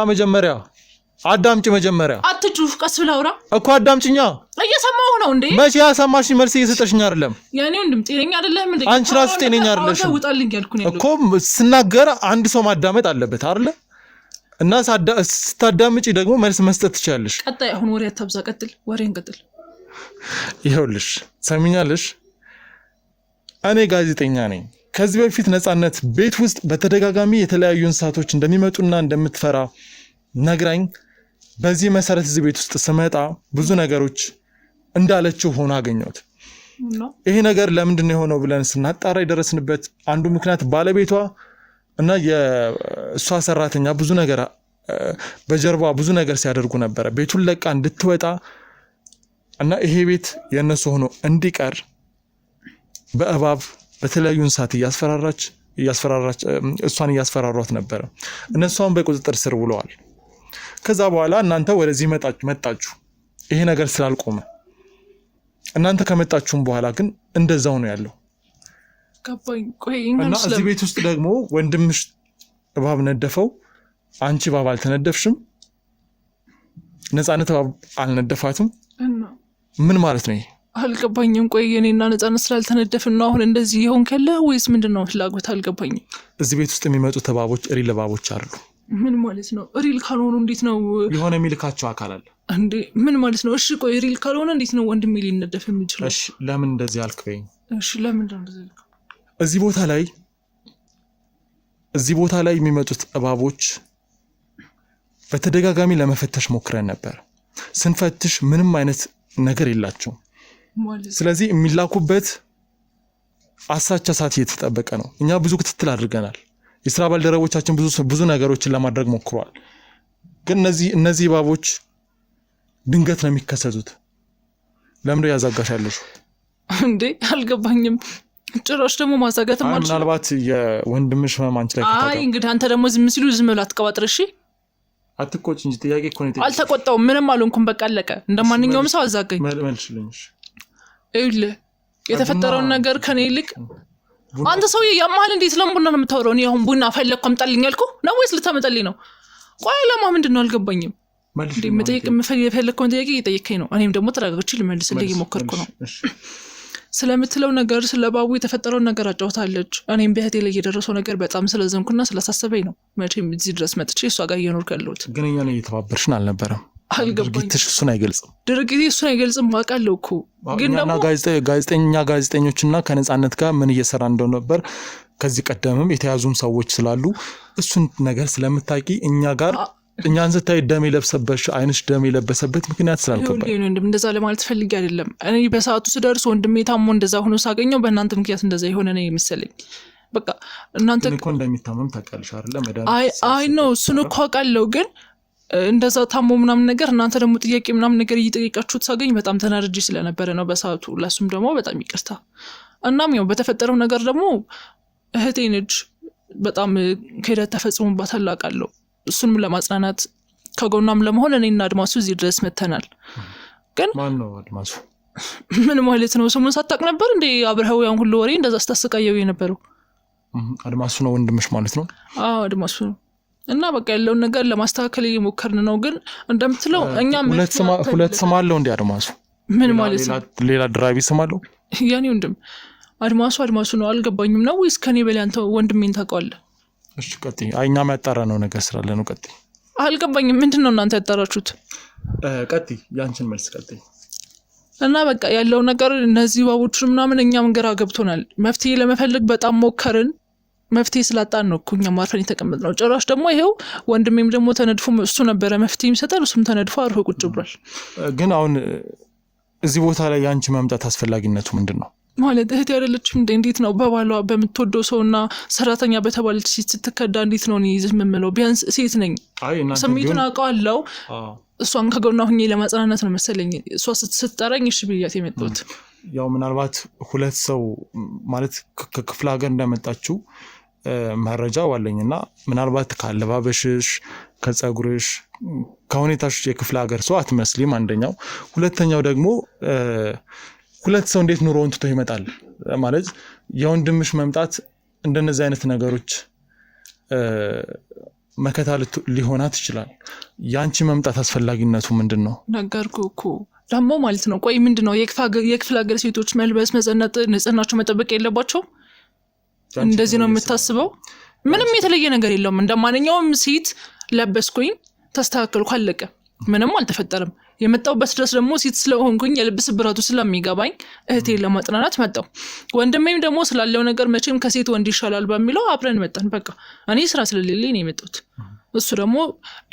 መጀመሪያ አትጩህ ቀስ ብለህ አውራ እኮ አዳምጪኛ እየሰማሁ ነው እንዴ መቼ ያሰማሽኝ መልስ እየሰጠሽኝ አይደለም ያኔ ወንድም ጤነኛ አይደለም እንዴ አንቺ ራስሽ ጤነኛ አይደለሽም ውጣልኝ ያልኩኝ እኮ ስናገር አንድ ሰው ማዳመጥ አለበት አይደል እና ስታዳምጪ ደግሞ መልስ መስጠት ትችያለሽ ቀጣይ አሁን ወሬ አታብዛ ቀጥል ወሬን ቀጥል ይኸውልሽ ሰሚኛለሽ እኔ ጋዜጠኛ ነኝ ከዚህ በፊት ነጻነት ቤት ውስጥ በተደጋጋሚ የተለያዩ እንስሳቶች እንደሚመጡና እንደምትፈራ ነግራኝ በዚህ መሰረት እዚህ ቤት ውስጥ ስመጣ ብዙ ነገሮች እንዳለችው ሆኖ አገኘሁት ይሄ ነገር ለምንድን ነው የሆነው ብለን ስናጣራ የደረስንበት አንዱ ምክንያት ባለቤቷ እና የእሷ ሰራተኛ ብዙ ነገር በጀርባ ብዙ ነገር ሲያደርጉ ነበር ቤቱን ለቃ እንድትወጣ እና ይሄ ቤት የነሱ ሆኖ እንዲቀር በእባብ በተለያዩ እንስሳት እያስፈራራች እሷን እያስፈራሯት ነበር እነሱም በቁጥጥር ስር ውለዋል ከዛ በኋላ እናንተ ወደዚህ መጣችሁ ይሄ ነገር ስላልቆመ እናንተ ከመጣችሁም በኋላ ግን እንደዛው ነው ያለው ገባኝ ቆይ እና እዚህ ቤት ውስጥ ደግሞ ወንድምሽ እባብ ነደፈው አንቺ እባብ አልተነደፍሽም ነፃነት እባብ አልነደፋትም ምን ማለት ነው አልገባኝም ቆይ እኔና ነፃነት ስላልተነደፍን ነው አሁን እንደዚህ ይሆን ከለ ወይስ ምንድነው ፍላጎት አልገባኝም እዚህ ቤት ውስጥ የሚመጡት እባቦች ሪል እባቦች አይደሉ ምን ማለት ነው ሪል ካልሆኑ እንዴት ነው የሆነ የሚልካቸው አካል አለ እንዴ ምን ማለት ነው እሺ ቆይ ሪል ካልሆነ እንዴት ነው ወንድሜ ሊነደፍ የሚችለው እሺ ለምን እንደዚህ አልከኝ እሺ ለምን እንደዚህ አልከኝ እዚህ ቦታ ላይ የሚመጡት እባቦች በተደጋጋሚ ለመፈተሽ ሞክረን ነበር ስንፈትሽ ምንም አይነት ነገር የላቸው ስለዚህ የሚላኩበት አሳቻ ሰዓት እየተጠበቀ ነው እኛ ብዙ ክትትል አድርገናል የሥራ ባልደረቦቻችን ብዙ ነገሮችን ለማድረግ ሞክሯል ግን እነዚህ እባቦች ድንገት ነው የሚከሰቱት ለምን ያዛጋሻለሽ እንዴ አልገባኝም ጭራሽ ደግሞ ማዛጋት ማለት ምናልባት የወንድምሽ ማማንች ላይ አይ እንግዲህ አንተ ደግሞ ዝም ሲሉ ዝም ብላ ተቀባጥር እሺ አትቆጭ እንጂ ጥያቄ እኮ ነው አልተቆጣው ምንም አልሆንኩም በቃ አለቀ እንደማንኛውም ሰው አዛጋኝ መልሽልኝሽ እይለ የተፈጠረው ነገር ከኔ ይልቅ አንተ ሰው ያማል እንዴ ስለምን ቡና ነው የምታወራው እኔ አሁን ቡና ፈለኩ አምጣልኝ ያልኩ ነው ወይስ ልታመጣልኝ ነው ቆይ ለማ ምንድነው አልገባኝም እንዴ መጠየቅ የፈለከውን ጥያቄ እየጠየከኝ ነው እኔም ደግሞ ተረጋግቼ ልመልስልህ እየሞከርኩ ነው ስለምትለው ነገር ስለባቡ የተፈጠረው ነገር አጫውታለች እኔም በህቴ ላይ የደረሰው ነገር በጣም ስለዘንኩና ስላሳሰበኝ ነው መቼም እዚህ ድረስ መጥቼ እሷ ጋር እየኖርኩ ያለሁት ግን እኛ ነው እየተባበርሽን አልነበረም ድርጊትሽ እሱን አይገልጽም አውቃለሁ እኮ ግን ደግሞ ጋዜጠኞችና ከነፃነት ጋር ምን እየሰራ እንደሆነ ነበር ከዚህ ቀደምም የተያዙም ሰዎች ስላሉ እሱን ነገር ስለምታቂ እኛ ጋር እኛን ስታይ ደም የለበሰበሽ አይንሽ ደም የለበሰበት ምክንያት ስላልከባኝ እንደዛ ለማለት ፈልጌ አይደለም እኔ በሰዓቱ ስደርስ ወንድሜ ታሞ እንደዛ ሆኖ ሳገኘው በእናንተ ምክንያት እንደዛ ይሆነ ነው የመሰለኝ በቃ እናንተ እኮ እንደሚታመም ታውቂያለሽ አይደል መድኃኒት አይ ነው እሱን እኮ አውቃለሁ ግን እንደዛ ታሞ ምናምን ነገር እናንተ ደግሞ ጥያቄ ምናምን ነገር እየጠየቃችሁት ሳገኝ በጣም ተናድጄ ስለነበረ ነው በሰዓቱ ለሱም ደግሞ በጣም ይቅርታ እናም ያው በተፈጠረው ነገር ደግሞ እህቴ ነች በጣም ከሄደት ተፈጽሞባታል አውቃለሁ እሱንም ለማጽናናት ከጎኗም ለመሆን እኔና አድማሱ እዚህ ድረስ መተናል ግን ማን ነው አድማሱ ምን ማለት ነው ስሙን ሳታውቅ ነበር እንዴ አብረኸው ያን ሁሉ ወሬ እንደዛ ስታሰቃየው የነበረው አድማሱ ነው ወንድምሽ ማለት ነው አዎ አድማሱ ነው እና በቃ ያለውን ነገር ለማስተካከል እየሞከርን ነው ግን እንደምትለው እኛ ሁለት ስም አለው እንዴ አድማሱ ምን ማለት ነው ሌላ ድራቢ ስም አለው ያኔ ወንድም አድማሱ ነው አልገባኝም ነው ወይስ ከኔ በላይ አንተ ወንድሜን ታውቀዋለህ እሺ ቀጥይ እኛም ያጣራ ነው ነገር ስላለ ነው ቀጥይ አልገባኝም ምንድነው እናንተ ያጣራችሁት ቀጥይ ያንቺን መልስ ቀጥይ እና በቃ ያለው ነገር እነዚህ ባቦቹን ምናምን እኛም ግራ ገብቶናል መፍትሄ ለመፈለግ በጣም ሞከርን መፍትሄ ስላጣን ነው እኛ ማርፈን የተቀመጥነው ጭራሽ ደግሞ ይሄው ወንድሜም ደግሞ ተነድፎ እሱ ነበረ መፍትሄ የሚሰጠን እሱም ተነድፎ አርፎ ቁጭ ብሏል ግን አሁን እዚህ ቦታ ላይ ያንቺ መምጣት አስፈላጊነቱ ምንድነው ማለት እህት ያደለችም እንዴት ነው በባሏ በምትወደው ሰውና ሰራተኛ በተባለች ሴት ስትከዳ እንዴት ነው ዝም የምለው ቢያንስ ሴት ነኝ ስሜቱን አውቀዋለሁ እሷን ከጎኗ ሁኜ ለማጽናናት ነው መሰለኝ እሷ ስትጠራኝ እሺ ብያት የመጣሁት ያው ምናልባት ሁለት ሰው ማለት ከክፍለ ሀገር እንደመጣችሁ መረጃ ዋለኝና ምናልባት ካለባበሽሽ ከጸጉርሽ ከሁኔታሽ የክፍለ ሀገር ሰው አትመስሊም አንደኛው ሁለተኛው ደግሞ ሁለት ሰው እንዴት ኑሮውን ትቶ ይመጣል ማለት የወንድምሽ መምጣት እንደነዚህ አይነት ነገሮች መከታ ሊሆናት ይችላል ያንቺ መምጣት አስፈላጊነቱ ምንድነው ነገርኩ እኮ ደግሞ ማለት ነው ቆይ ምንድነው የክፍለ ሀገር ሴቶች መልበስ መዘነጥ ንጽህናቸው መጠበቅ የለባቸው እንደዚህ ነው የምታስበው ምንም የተለየ ነገር የለውም እንደማንኛውም ሴት ለበስኩኝ ተስተካከልኩ አለቀ ምንም አልተፈጠረም የመጣውበት ድረስ ደግሞ ሴት ስለሆንኩኝ የልብስ ብራቱ ስለሚገባኝ እህቴ ለማጥናናት መጣው ወንድሜም ደግሞ ስላለው ነገር መቼም ከሴት ወንድ ይሻላል በሚለው አብረን መጣን በቃ እኔ ስራ ስለሌለኝ ነው የመጣሁት እሱ ደግሞ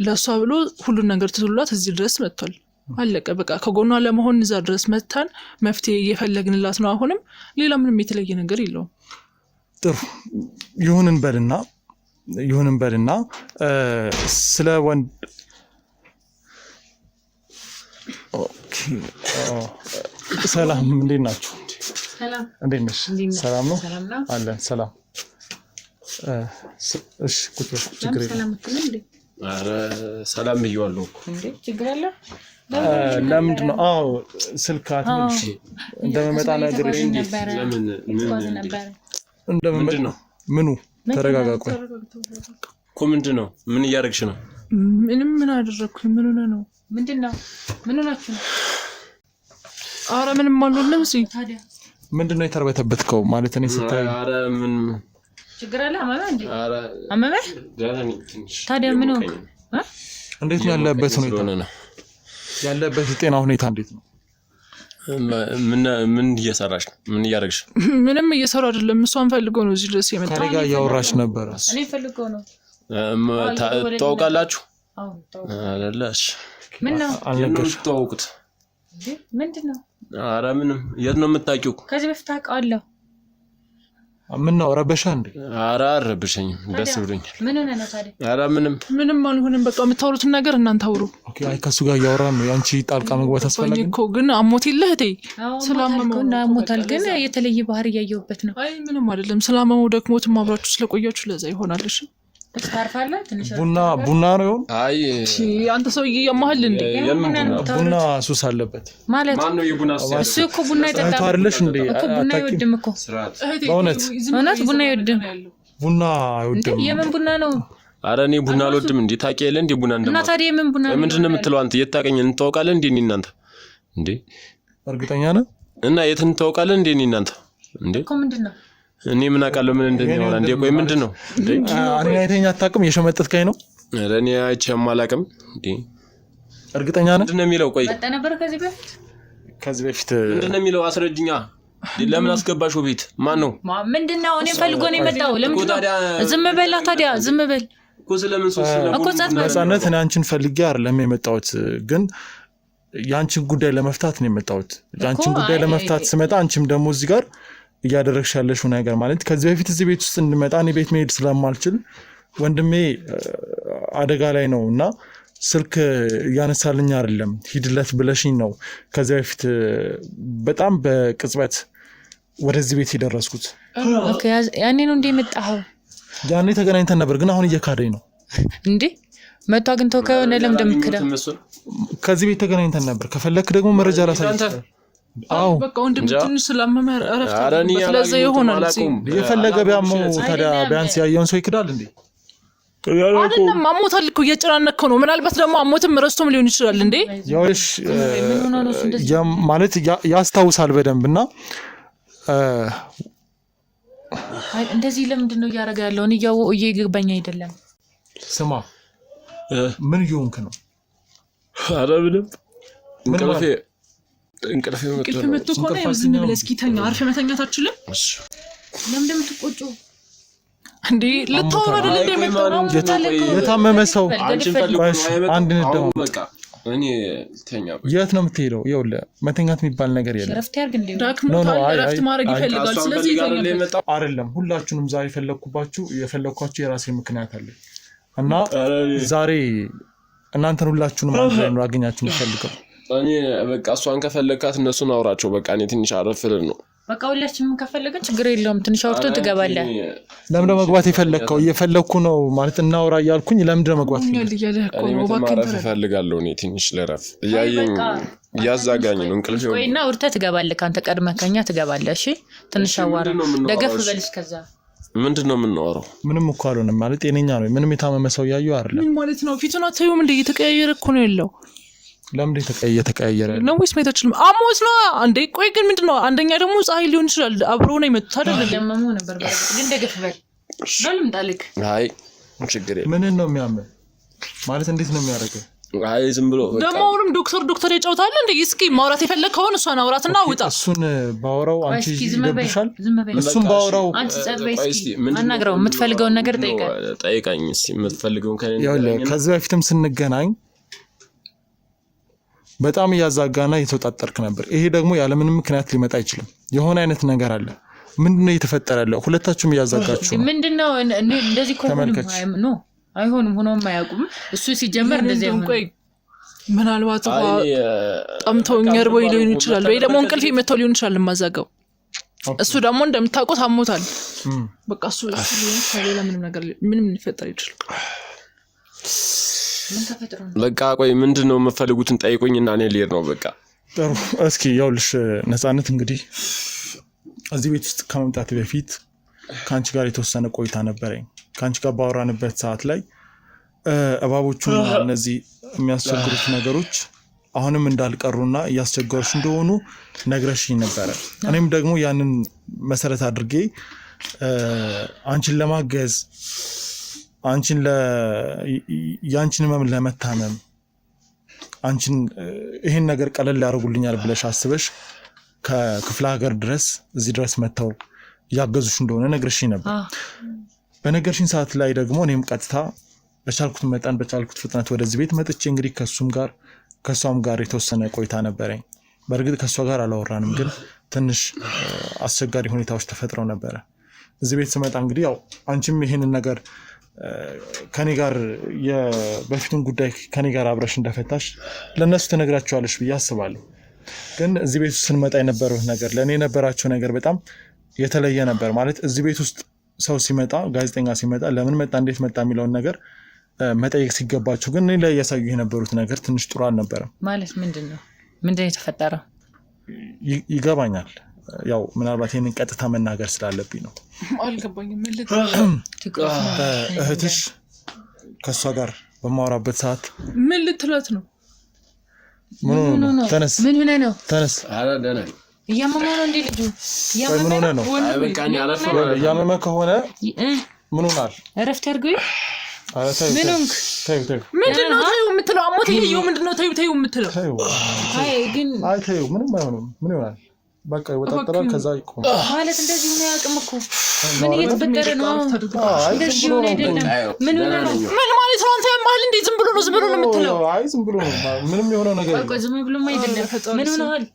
ለሷ ብሎ ሁሉ ነገር ትዝሉላት እዚህ ድረስ መጥቷል አለቀ በቃ ከጎኗ ለመሆን እዛ ድረስ መጣን መፍትሄ እየፈለግንላት ነው አሁንም ሌላ ምንም የተለየ ነገር የለውም ጥሩ ይሁንን በልና ስለ ወንድ ኦኬ ሰላም እንዴት ናችሁ ሰላም እንዴት ነሽ ሰላም ነው አለን ሰላም እሺ ቁጥር ችግር ሰላም አረ ሰላም ብየዋለሁ እንዴ ችግር አለ ለምንድን ነው አዎ ስልካት ምንሽ እንደመመጣ ነገር ምንድን ነው ምኑ ተረጋጋቁ እኮ ምንድን ነው ምን እያደረግሽ ነው ምን አደረኩኝ ምን ሆነ ነው ምንድነው ምን ሆናችሁ ነው አረ ምንም አልሆነም ታዲያ ምንድነው የተርበተበትከው ማለት እኔ ስታይ አረ ምን ችግር አለ አመመ እንዴ አረ አመመ ታዲያ ምን ነው እንዴት ነው ያለበት ጤና ሁኔታ እንዴት ነው ምን እየሰራሽ ነው ምን እያደረግሽ ምንም እየሰራው አይደለም እሷን ፈልጎ ነው እዚህ ድረስ የመጣው ታሪጋ ያወራሽ ነበር እኔ ፈልጎ ነው ታውቃላችሁ አዎ አለላሽ ምን ነው አልነገርሽ ታውቁት ምንድነው አረ ምንም የት ነው የምታውቂው ከዚህ በፊት አውቃለሁ ምን ነው ረበሻ እንዴ አረ አረብሽኝም ደስ ብሎኛል ምን ሆነ ነው ታዲያ አረ ምንም አልሆነም በቃ የምታወሩትን ነገር እናንተ አውሩ ኦኬ አይ ከሱ ጋር ያወራን ነው ያንቺ ጣልቃ መግባት አስፈላጊ እኮ ግን አሞት የለህ እቴ ስለማመውና አሞታል ግን የተለየ ባህሪ ያየውበት ነው አይ ምንም አይደለም ስለማመው ደክሞት ማብራችሁ ስለቆያችሁ ለዛ ይሆናል እሺ ታርፋለህ ትንሽ ቡና ነው አይ አንተ ሰውዬ ያማህል እንዴ ቡና ሱስ አለበት ማለት ማን ነው የቡና ሱስ እሱ እኮ ቡና ይጠጣል አይደለሽ እንዴ እኮ ቡና ይወድም እኮ በእውነት ቡና ይወድም የምን ቡና ነው አረ እኔ ቡና አልወድም እንዴ ታውቂያለሽ እንዴ ቡና እንደማ እና ታዲያ የምን ቡና ነው ምንድነው የምትለው አንተ የታቀኝ እንታውቃለን እንዴ እናንተ እንዴ እርግጠኛ ነህ እና የት እንታውቃለን እንዴ እናንተ እንዴ እኮ ምንድነው እኔ ምን አውቃለሁ ምን እንደሚሆን እንዴ ቆይ ምንድነው እኔ አይተኛ አታውቅም የሸመጠትከኝ ነው እኔ አይቼም አላውቅም እንዴ እርግጠኛ ነህ ምንድነው የሚለው ቆይ መጣ ነበር ከዚህ በፊት ምንድነው የሚለው አስረጅኛ ለምን አስገባሽው ቤት ማን ነው ምንድነው እኔ ፈልጎ ነው የመጣው ለምን ዝም በላ ታዲያ ዝም በል እኮ ስለምን ሶስ እኮ ነፃነት እኔ አንቺን ፈልጌ አይደለም የመጣሁት ግን ያንቺን ጉዳይ ለመፍታት ነው የመጣሁት ያንቺን ጉዳይ ለመፍታት ስመጣ አንቺም ደግሞ እዚህ ጋር እያደረግሽ ያለሽው ነገር ማለት ከዚህ በፊት እዚህ ቤት ውስጥ እንድመጣ እኔ ቤት መሄድ ስለማልችል ወንድሜ አደጋ ላይ ነውና ስልክ ያነሳልኝ አይደለም ሂድለት ብለሽኝ ነው ከዚህ በፊት በጣም በቅጽበት ወደዚህ ቤት የደረስኩት ኦኬ ያኔ ነው እንደመጣው ያኔ ተገናኝተን ነበር ግን አሁን እየካደኝ ነው እንዴ መጣ ግን ተወከው ለምን እንደምትከዳ ከዚህ ቤት ተገናኝተን ነበር ከፈለክ ደግሞ መረጃ ላሳይሽ አው በቃ ወንድም ትንሽ ስለማመር አረፍት ስለዛ ይሆናል የፈለገ ቢያመው ታዲያ ቢያንስ ያየውን ሰው ይክዳል እንዴ አይደለም አሞታል እኮ እየጨናነከው ነው ምናልባት ደግሞ አሞትም ረስቶም ሊሆን ይችላል እንዴ ያውሽ ማለት ያስታውሳል በደንብና አይ እንደዚህ ለምንድን ነው ያረጋ ያለው እኔ ያው እየገባኝ አይደለም ስማ ምን ይሆንክ ነው አረብለም እንቅልፍ መጥቶ ኮነ ዝም ብለህ እስኪ ተኛ አርፈ መተኛት አትችልም ለምን እንደምትቆጩ እንዴ ለታወራ አይደል እንደመጣው የታመመ ሰው አንድ እንደው በቃ እኔ ተኛ የት ነው የምትሄደው ይኸውልህ መተኛት የሚባል ነገር የለም ረፍት ያርግ እንዴ ረፍት ማድረግ ይፈልጋል ስለዚህ ይተኛል አይደለም ሁላችሁንም ዛሬ የፈለኳችሁ የራሴ ምክንያት አለ እና ዛሬ እናንተን ሁላችሁንም አንድ ላይ ነው አገኛችሁ የምፈልገው እኔ በቃ እሷን ከፈለካት እነሱን አውራቸው በቃ እኔ ትንሽ አረፍልን ነው በቃ ሁላችንም ከፈለገን ችግር የለውም ትንሽ አውርቶ ትገባለህ ለምን መግባት ይፈልከው እየፈለኩ ነው ማለት እናውራ ያልኩኝ ለምን መግባት ይፈልጋለሁ እኔ ትንሽ ለራፍ ያዛጋኝ ነው እንቅልፍ ቆይና አውርተ ትገባለህ ካንተ ቀድመከኛ ትገባለህ እሺ ትንሽ አዋራ ደገፍ በልሽ ከዛ ምንድነው የምናወራው ምንም እኮ አልሆነም ማለት ጤነኛ ነው ምንም የታመመ ሰው ያዩ አይደለም ምን ማለት ነው ፊቱን አታዩም እንደ እየተቀያየረ እኮ ነው ያለው ለምን እየተቀያየረ ነው ወይስ መታችልም አሞት ነው አንዴ ቆይ ግን ምንድነው አንደኛ ደግሞ ፀሐይ ሊሆን ይችላል አብሮ ነው የመጡት አይደል ደመሙ ነበር ግን ደገፍ በል በልም ጣልክ አይ ችግር የለም ምን ነው የሚያመው ማለት እንዴት ነው የሚያደርገው አይ ዝም ብሎ ደግሞ አሁንም ዶክተር የጫውታል እንዴ እስኪ ማውራት የፈለከውን እሷን አውራትና ውጣ እሱን ባወራው አንቺ ይደብሻል እሱን ባወራው አንቺ ጸበይ እስኪ አናግረው የምትፈልገውን ነገር ጠይቃኝ እስኪ የምትፈልገውን ከኔ ከዚህ በፊትም ስንገናኝ በጣም ያዛጋና የተወጣጣርክ ነበር ይሄ ደግሞ ያለ ምንም ምክንያት ሊመጣ አይችልም የሆነ አይነት ነገር አለ ምንድነው የተፈጠረለው ሁለታችሁም ያዛጋችሁ ምንድነው እንደዚህ ነው አይሆንም ሆኖም ማያቁም እሱ ሲጀመር እንደዚህ አይሆንም ቆይ ምናልባት ጣምቶኝ እርቦ ሊሆን ይችላል ወይ ደግሞ እንቅልፍ መተው ሊሆን ይችላል ማዛጋው እሱ ደግሞ እንደምታውቁት አሞታል በቃ እሱ ሊሆን ከሌላ ምንም ነገር ምንም ሊፈጠር ይችላል በቃ ቆይ ምንድነው የምፈልጉትን ጠይቁኝና እኔ ልሄድ ነው በቃ ጥሩ እስኪ ያውልሽ ነፃነት እንግዲህ እዚህ ቤት ውስጥ ከመምጣት በፊት ካንቺ ጋር የተወሰነ ቆይታ ነበረኝ ካንቺ ጋር ባወራንበት ሰዓት ላይ እባቦቹና እነዚህ የሚያስቸግሩት ነገሮች አሁንም እንዳልቀሩና ያስቸገሩሽ እንደሆኑ ነግረሽኝ ነበር እኔም ደግሞ ያንን መሰረት አድርጌ አንቺን ለማገዝ አንቺን ያንቺን ህመም ለመታመም አንቺን ይሄን ነገር ቀለል ያደርጉልኛል ብለሽ አስበሽ ከክፍለ ሀገር ድረስ እዚህ ድረስ መተው ያገዙሽ እንደሆነ ነግረሽኝ ነበር በነገርሽኝ ሰዓት ላይ ደግሞ እኔም ቀጥታ በቻልኩት መጠን በቻልኩት ፍጥነት ወደዚህ ቤት መጥቼ እንግዲህ ከሷም ጋር የተወሰነ ቆይታ ነበረኝ በእርግጥ ከሷ ጋር አላወራንም ግን ትንሽ አስቸጋሪ ሁኔታዎች ተፈጥረው ነበር እዚህ ቤት ስመጣ እንግዲህ ያው አንቺም ይሄንን ነገር ከኔ ጋር በፊቱን ጉዳይ ከኔ ጋር አብረሽ እንደፈታሽ ለነሱ ተነግራቸዋለሽ ብዬ አስባለሁ ግን እዚህ ቤት ውስጥ ስንመጣ የነበረው ነገር ለኔ የነበራቸው ነገር በጣም የተለየ ነበር ማለት እዚህ ቤት ውስጥ ሰው ሲመጣ ጋዜጠኛ ሲመጣ ለምን መጣ እንዴት መጣ የሚለውን ነገር መጠየቅ ሲገባቸው ግን እኔ ላይ ያሳዩ የነበሩት ነገር ትንሽ ጥሩ አልነበረም ማለት ምንድነው የተፈጠረው ይገባኛል ያው ምናልባት ይሄንን ቀጥታ መናገር ስላለብኝ ነው አልገባኝም እህትሽ ከሷ ጋር በማወራበት ሰዓት ምን ልትላት ነው ተነስ ምን ሆነ ነው ተነስ አረ ደህና ያመመ ነው እንዴ ልጁ ያመመ ነው በቃ እኔ አለፈ ያመመ ከሆነ ምን ሆናል እረፍት አድርገው ምንንክ ምንድነው ታዩ የምትለው አሞት ይሄው ምንድነው ታዩ የምትለው አይ ግን አይ ታዩ ምንም አይሆንም ምን ይሆናል በቃ ይወጣጣራል ከዛ ይቆም ማለት እንደዚህ ነው ያቅም እኮ ምን እየተፈጠረ ነው እንደዚህ ነው አይደለም ምን ሆነ ነው ምን ማለት ነው አንተ ያማል እንዴ ዝም ብሎ ነው የምትለው አይ ዝም ብሎ ነው ምንም የሆነው ነገር ቆይ ዝም ብሎ አይደለም ምን ሆነሃል